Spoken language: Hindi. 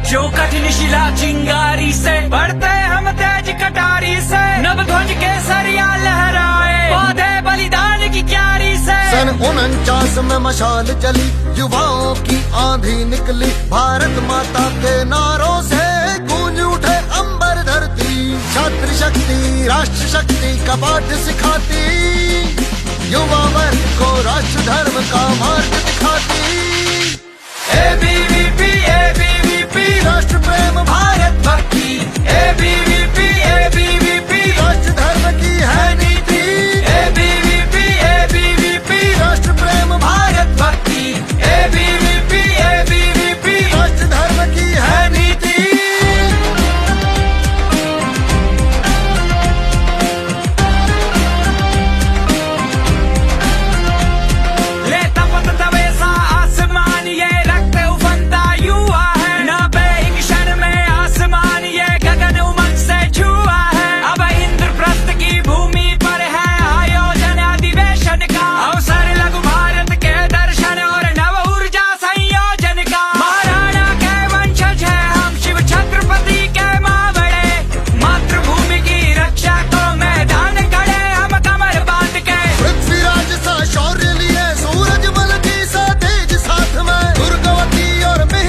जो कठिन शिला चिंगारी से बढ़ते हम तेज कटारी से, नव ध्वज के सरिया लहराए पौधे बलिदान की क्यारी से। सन 49 में मशाल चली, युवाओं की आंधी निकली, भारत माता के नारों से गूंज उठे अंबर धरती। छात्र शक्ति राष्ट्र शक्ति का पाठ सिखाती, युवा वर्ग को राष्ट्र धर्म का मार्ग दिखाती। ABP